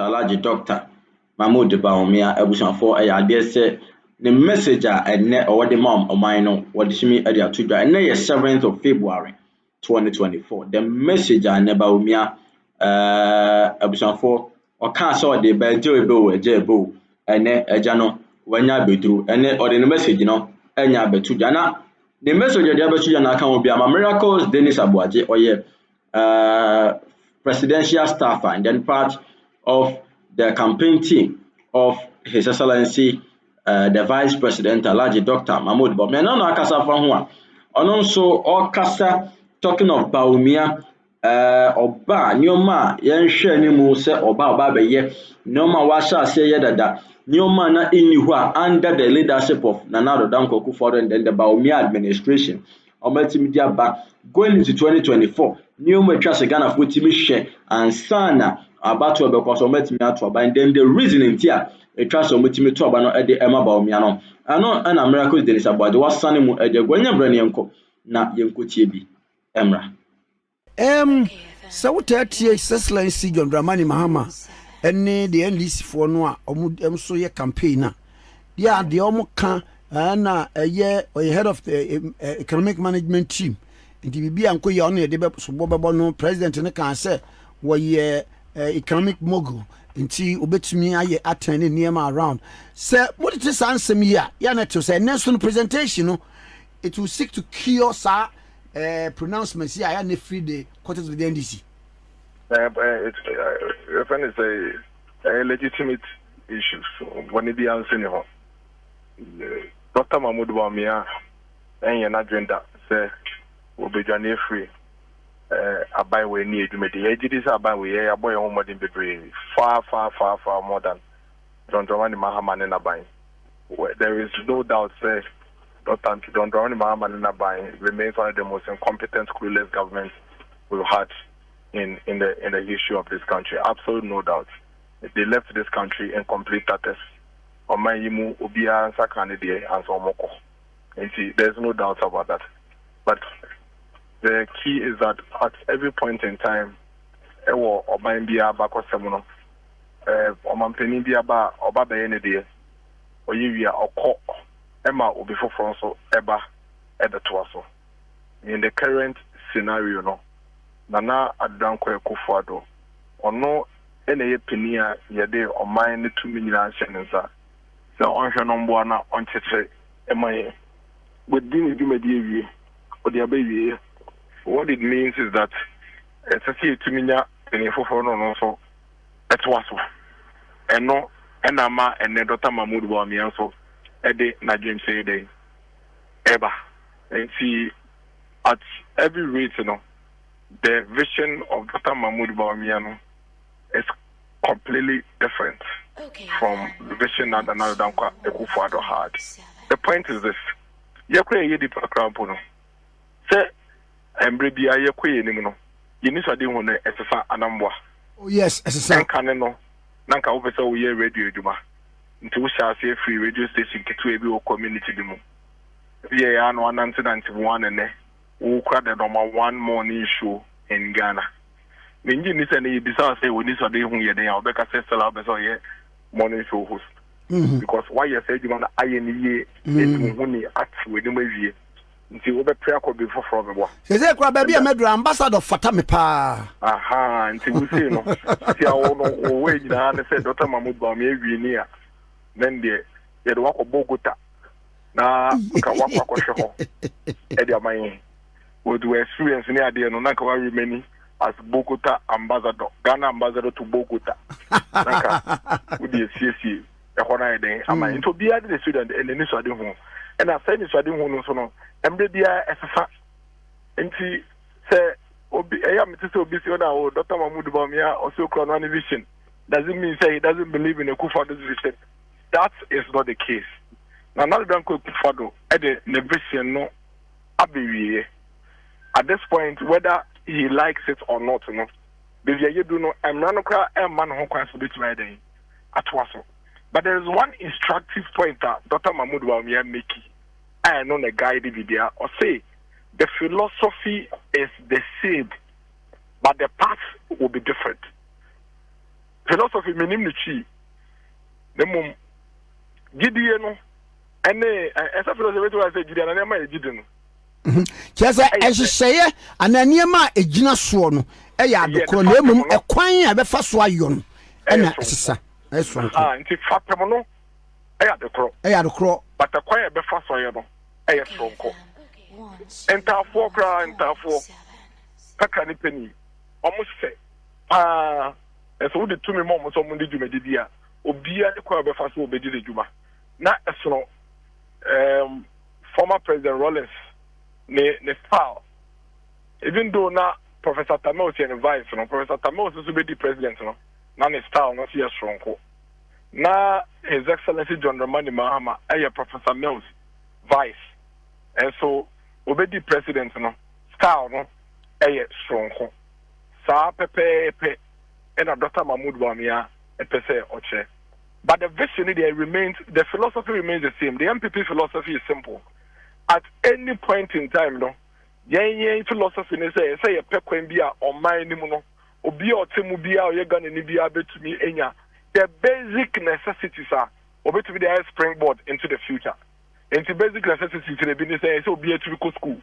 Alhaji Dr. Mahmoud Bawumia ebusanfo ade se the message ene or the mom or mine what the me ade atudwa ene ye 7th of February 2024 the message Bawumia ebusanfo o kan so de ba ejebo ene eja no wanya beduru ene or the message no enya betudwa na the message de abetudwa na kan obi ama Miracles Dennis Aboagye oye presidential staffer and then part of the campaign team of His Excellency the Vice President Alhaji Dr. Mahmoud Bawumia. No akasa fa ho a ono nso okasa talking of Bawumia oba nyoma yenhwe ni mu se oba beye nyoma wa sha ase ye dada nyoma na inni hu a under the leadership of Nana Addo Dankwa Akufo-Addo and then the Bawumia administration omatimi dia ba going into 2024 nyoma twa se Ghana for timi hwe ansana about to because omatimi ato aba and then the reason intia a trust omatimi to aba no e de ema Bawumia no ano na Miracles Dennis Aboagye wasane mu e de gwanya brane yenko na yenko tie bi emra so what His Excellency John Dramani Mahama and the NDC for no so ye campaign na yeah the omo kan na a year or head of the economic management team nti bibi anko ye ono ye de so bobo no president ne kan say wo ye economic mogul nti obetumi aye attend niema around say what it is ansem here ya na to say next presentation no it will seek to cure sa pronouncements here I ne free the quarters of the NDC. It's a legitimate issue. So when it be answering Dr. Mahmoud Bawumia and your agenda say will be Johnny free. Abai we need to make the edges abai we a boy home in the far more than John Dramani Mahama and Abai. There is no doubt say Dr. John Dramani Mahama and Abai remains one of the most incompetent, clueless governments we've had in the issue of this country. Absolutely no doubt. They left this country in complete status. Omayimu Ubia Sakandide and Somoko. And see, there's no doubt about that. But the key is that at every point in time, Ewo Omayimbia Bako Semono, Omampenimbia Ba Oba Bayenede, Oyivia Oko, Emma Ubifo Fronso, Eba, Eda Tuaso. In the current scenario, no, Nana Addo Dankwa Akufo-Addo, ono ene penia yede oman ne 2 million shillings so onhwe no mbo na onchete emaye within dwumadi awie odi abawie. What it means is that it's a 2 million ene foforo no so etwaso eno enama ene Dr. Mahmoud Bawumia so ede na dream say dey eba and see at every rate, the vision of Dr. Mahmoud Bawumia is completely different from the vision that Nana Addo Dankwa Akufo-Addo had. The point is this: Yakwe ye di pakrampo no. Say embrebi ayekwe ni no. Yini so de hu no esesa anambwa. Oh yes, esesa. Nka no. Nanka wo pese wo ye radio eduma. Nti wo sha ase free radio station ketu ebi wo community bi mu. Ye ya no 1991 ene. Wo kwa the number 1 morning show in Ghana. Minji ni se ni bisa say we ni so de hu ye den obeka say sell out so ye morning show host. Because why you say you want aye ni ye etu hu ni at we ni mawie. Nti wo be prayer ko be for me bo. Say kwa baby Amedro ambassador fata me pa. Aha, nti we say no. Ti awo no o we nyina na say Dr. Mahmoud Bawumia wi ni a. Then the ye do wako Bogota. Na ka wako hwe ho. E dia man. We do experience ni ade no na ka wa remaining as Bogota ambassador, Ghana ambassador to Bogota. Naka we dey see e hona eden ama into bia the student and ni so ade ho. And I said this I didn't want to know. And maybe I enti say obi I am to say obi say na Dr. Mahmoud Bawumia also crown vision. Doesn't mean say he doesn't believe in Akufo-Addo's vision. That is not the case. Now Nana Addo Dankwa Akufo-Addo the vision no abewie. At this point, whether he likes it or not, baby you do know I'm not a man who can be to my at Waso. But there is one instructive point that Dr. Mahmoud Bawumia make. I know the guide video or say the philosophy is the same, but the path will be different. philosophy minim no chi nemum gidie no ene esa philosophy to say gidie na nema e gidie no kyesa ehyehyeye ananiema egina so no eya adokro na emum ekwan a befa so ayo no ena esesa esonko nti fapem no eya adokro but ekwan a befa so ayo no eya sonko entafo kaka ni peni almost say eso wo de tumi mo so mo de dwumadi bia obia de kwa befa so obedi de dwuma na eso former president Rollins ne foul even though na Professor Tamil was an vice no Professor Tamil was be the president no na ne style no see stronko na His Excellency John Dramani Mahama Professor Mills vice and so obedi president no style no stronko sa pepe and Dr. Mahmoud Bawumia say oche but the vision there remains, the philosophy remains the same. The MPP philosophy is simple. At any point in time, no, yen philosophy is say a pekwen bia or mine no, or be or timubia or you're gonna be able to me enya. The basic necessities are or to be the springboard into the future. Into basic necessities to the business so be to go school.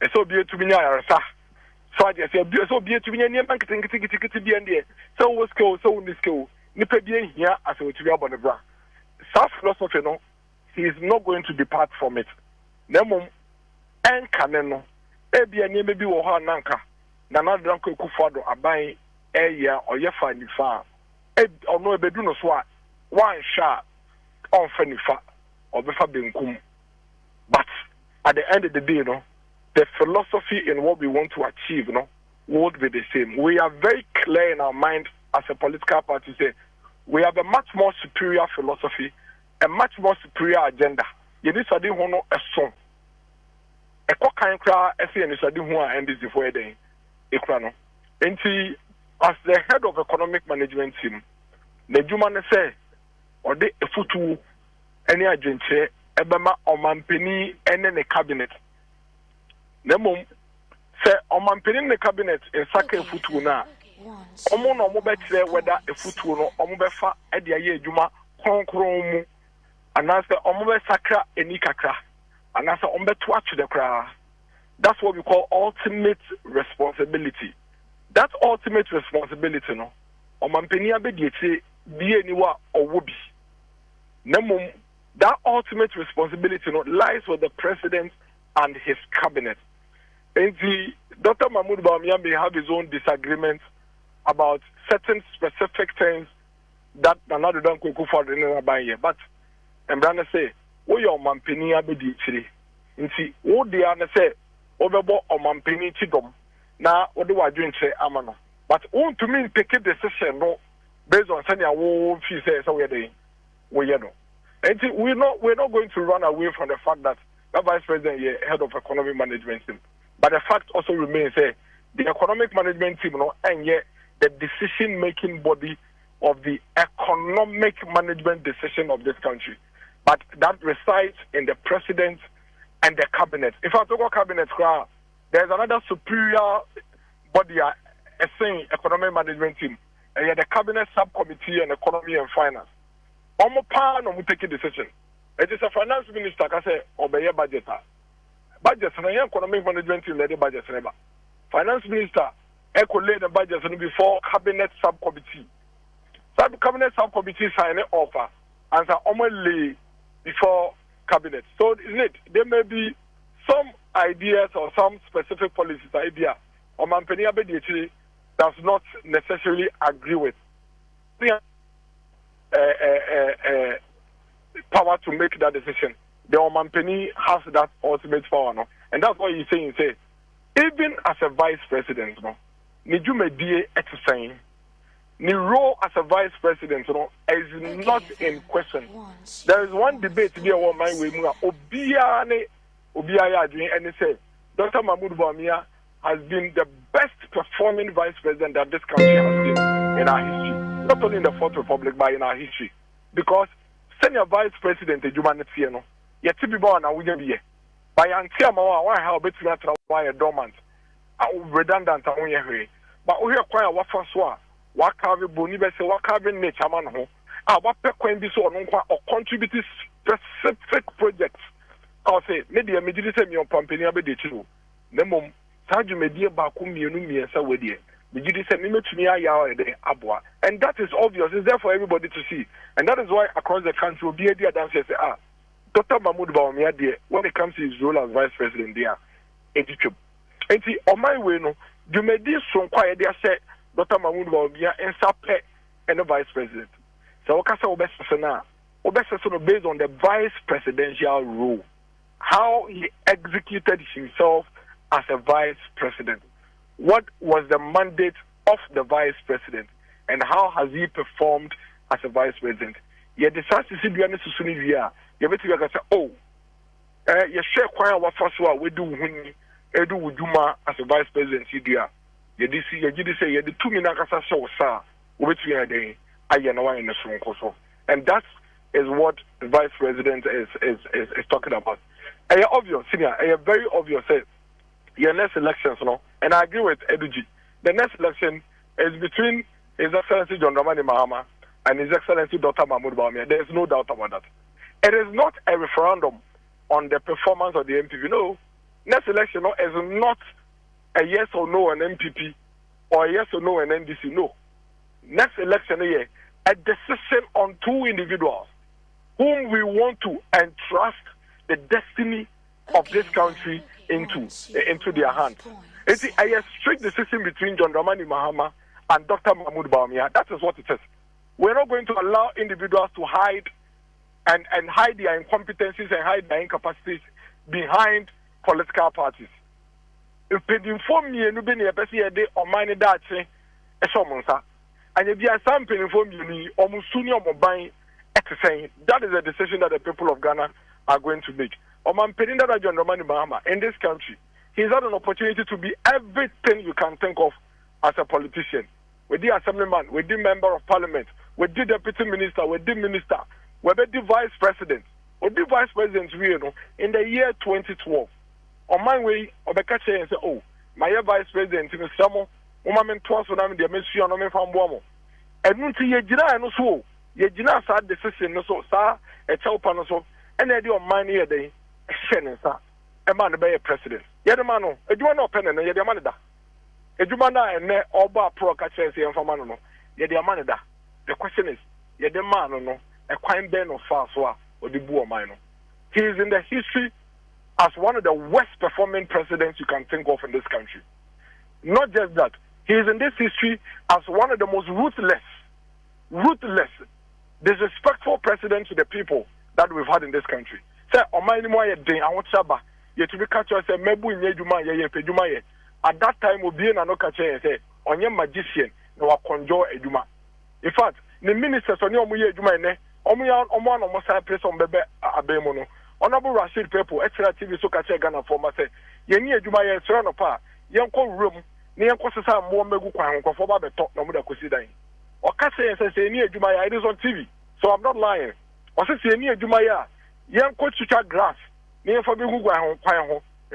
And so be to be near so I just say so be to be near marketing to be in there. So was school, so in the school. Nipa bien here as a to be about the bra. South philosophy no, he is not going to depart from it. Nemo en kaneno ebia ni mebi wo ha nanka na na dranko ekufado aban eya oyefa nifa ono ebedu no so a wan sha on fa nifa obefa benkum but at the end of the day no the philosophy in what we want to achieve no would be the same. We are very clear in our mind as a political party say we have a much more superior philosophy, a much more superior agenda. You need to do a song. A cock can cry as you said, who are ended before a day. Ekrano. And as the head of economic management team, the Juman say, or the futu, any agency, Ebama or Mampini, and then a cabinet. The mum say, or Mampini the cabinet in Sake futu na. Omo no mo betre whether a futu no omo befa e de aye adwuma kronkron mu anase omo be sakra eni kakra anase omo beto ato de kra. That's what we call ultimate responsibility. That ultimate responsibility no omampani abedi eti bi eniwa owobi nemum that ultimate responsibility no lies with the president and his cabinet. And Dr. Mahmoud Bawumia may have his own disagreements about certain specific things that another don't go for the buy here. But I'm gonna say, oh your mampini abedi chiri. Nti wo de ana say obebo o mampini chidom na wo de wadwen che amano. But won to me take a decision no based on saying wo feel say so we dey we no. And we're not going to run away from the fact that the vice president here head of economic management team. But the fact also remains the economic management team no and yet the decision-making body of the economic management decision of this country. But that resides in the president and the cabinet. If I talk about cabinet, there's another superior body, a saying economic management team, and yet the cabinet subcommittee on economy and finance. Omo pa no mu take a decision. It is a finance minister can say obey budget. Budget na economic management team the budget never. Finance minister lay the budget before cabinet subcommittee. Cabinet subcommittee sign an offer and so only before cabinet. So there may be some ideas or some specific policies idea or Mampeni Abedi does not necessarily agree with. Power to make that decision. The Omampeni has that ultimate power, no? And that's what he's saying. Say, even as a vice president, no, Nijume die saying, the role as a vice president, no, is not in question. There is one debate here on my way. Obiya and they say, Dr. Mahmoud Bawumia has been the best performing vice president that this country has been in our history. Not only in the Fourth Republic, but in our history. Because senior vice president, the humanity, no, yet to be born and we can be by Antiama, why how better not why a dormant, redundant, but we are quite a waffle swap. wakabe boni be se wakabe ne chairman ho a wape kwan bi so ono nkwa or contribute specific projects I say me dey me did say me on pampani abede chiru na mom sa dwumedie ba ko mienu miensa wedie me did say me metumi aya de aboa and that is obvious. It's there for everybody to see, and that is why across the country will be a dance say Dr. Mahmoud Bawumia there when it comes to his role as vice president there etitwem enti on my way no dwumedie so nkwa dey say Dr. Mahmoud Bawumia ensape and the vice president so wakasa obesese na obesese no based on the vice presidential role, how he executed himself as a vice president. What was the mandate of the vice president, and how has he performed as a vice president? You decide to see the Susuni via. You bet you say, oh, you share quite what first one we do when Edu Wujuma as a vice president. You did say you the 2 minutes show, sir. Which we are doing. I know in the song also, and that is what the vice president is talking about. And obvious, senior, very obvious. Your next elections, and I agree with Eduji. The next election is between His Excellency John Dramani Mahama and His Excellency Dr. Mahmoud Bawumia. There is no doubt about that. It is not a referendum on the performance of the MPP. No, next election is not a yes or no on MPP or a yes or no on NDC. No, next election is a decision on two individuals whom we want to entrust the destiny of this country into their hands. It's a strict decision between John Dramani Mahama and Dr. Mahmoud Bawumia. That is what it is. We're not going to allow individuals to hide and hide their incompetencies and hide their incapacities behind political parties. If they inform me, and you be a or mine that and if you are something inform you, almost sooner or buying, that is a decision that the people of Ghana are going to make. Oman Pedinda John Dramani Mahama in this country, he's had an opportunity to be everything you can think of as a politician. With the assemblyman, with the member of parliament, with the deputy minister, with the minister, with the vice president, with the vice president in the year 2012. On my way, Obekache and say, oh, my vice president in the summer, woman twice when I'm the ministry on from Bomo. And Munti Yajina and so, Yajina sad decision, so, sir, a chopano so, and they do on here day. A man be a president. Yedamano, a Juano pen and Yedamanda. A Jumana and Oba Pro Catches and Famano. Yedamanda. The question is, Yedamano, no, a crime ben of Faswa or the Boer Mino. He is in the history as one of the worst performing presidents you can think of in this country. Not just that, he is in this history as one of the most ruthless, disrespectful presidents to the people that we've had in this country. Say, on my name, I want Shaba. You to be catcher, say, Mebu in Yeduma, Pejuma. At that time, we'll be in an okache and say, on your magician, no conjure Eduma. In fact, the ministers on your Muye Juma, Omuan, almost I press on Bebe Abemono. Honorable Rashid people, extra TV so catch Ghana for myself. Yenny Juma, surround apart, Yanko room, near Cossa, more Megu Kwan, for Baba talk, no more Kusidai. Or Catcher says, near Juma, it is on TV, so I'm not lying. Or says, near Jumaya. Young coach to chat grass, near for the Google and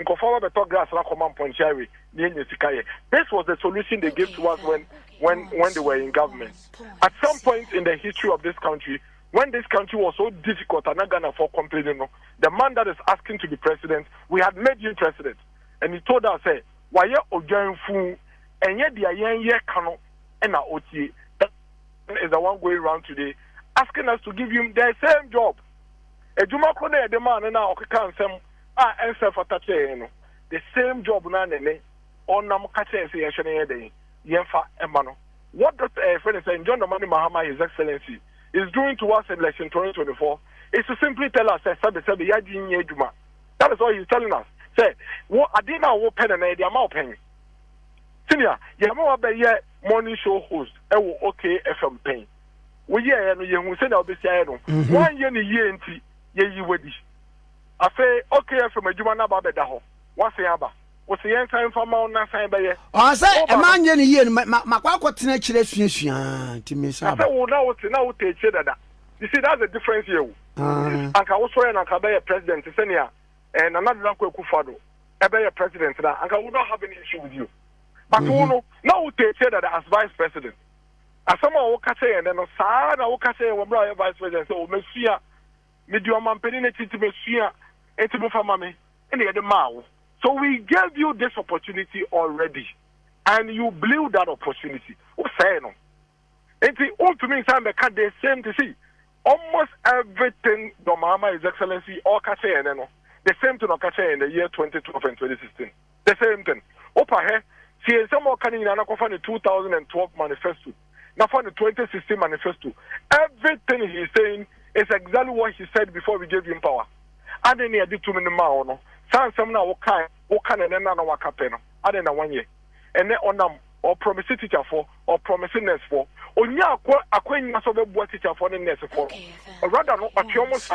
conform the talk grass like command point cherry near Sikaye. This was the solution they gave to us when they were in government. At some point in the history of this country, when this country was so difficult and not gonna for complaining, the man that is asking to be president, we had made you president. And he told us, say, why you going fool and yet the young cano and our OT that is the one going around today asking us to give him the same job. A Juma Kone, the man, and I can't say, answer for Tache, the same job, Nane, on Namakache, Yenfa Emano. What Dr. Friend is saying, John Dramani Mahama, His Excellency, is doing to us in election 2024 is to simply tell us, that is all he's telling us. Say, what I didn't know pen and the amount penny. Senior, you have a morning show host, okay, FM pain. We hear and you say, I'll be saying, 1 year in tea. Ye wedi. I say okay from a Jumana Babedaho. What's the Abba? What's the answer from Mount Nasan Bay? I say a man yen Maquatina Chilesia to me. I said, well, now take that. You see, that's the difference here. Uncle also and Uncle Bay president, Senia, and another Uncle Kufado. A Bay president, and I would not have an issue with you. But now take that as vice president. asama wo ka say no saa na wo ka say wo bra vice president so mesua medio mampeni na titi mesua enti mo fama me ene ye de mawo. So we gave you this opportunity already and you blew that opportunity. O say no enti to me say make the same to see almost everything Mahama His Excellency all ka say no the same thing ka say in the year 2012 and 2016 the same thing opa he see some more can in na kofa the 2012 manifesto. Now for the 2016 manifesto, everything he's saying is exactly what he said before we gave him power. And then he did 2 minutes more. Some now can and then waka peno. I don't know 1 year. And then on them or promise teacher for or promising nurse for. Onya akwen so be teacher for the nurse for. Or rather not but you almost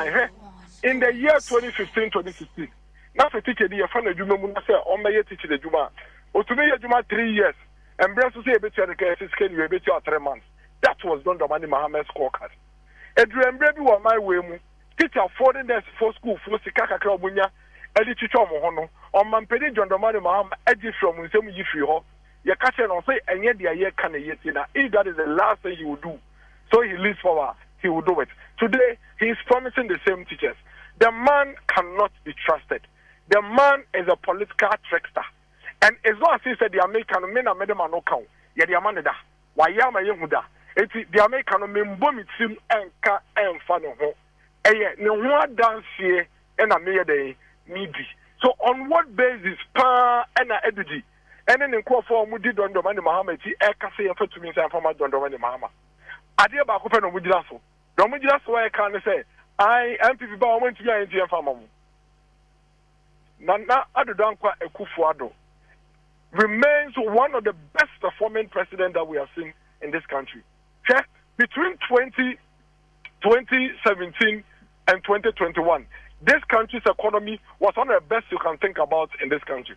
in the year 2015-2016. Now for teacher the fan the juma mun say on me teacher the juma. O to me juma 3 years. And Brent to say a bit of the scale, you a bit of 3 months. That was done by Mahama's scorecard. Adrian Brady was my way. Teacher foreign for school for Sikaka Krabunya, Eddie Chichomo, on Mampedi John Domani Mahama, Eddie from Musem Yifri, your catcher on say, and yet the year can a yetina. If that is the last thing he will do, so he leaves for he will do it. Today, he is promising the same teachers. The man cannot be trusted. The man is a political trickster. And as long as he said the American men are madam no count, yet the Amanda, why am I Yamuda? It's the American men bomb it seem and car and fan of home. And yet no one dance here and a mere day needy. So on what basis pa and a edgy? And then in quote form we did on the money Mahama, I say for to me from my Don Domani Mahama. I dear Bacopen of Widilasso. Don't we just why I can't say I am people went to your Indian farmer. Nana Adudankwa Ekufuado remains one of the best performing presidents that we have seen in this country. Okay? Between 2017 and 2021, this country's economy was one of the best you can think about in this country.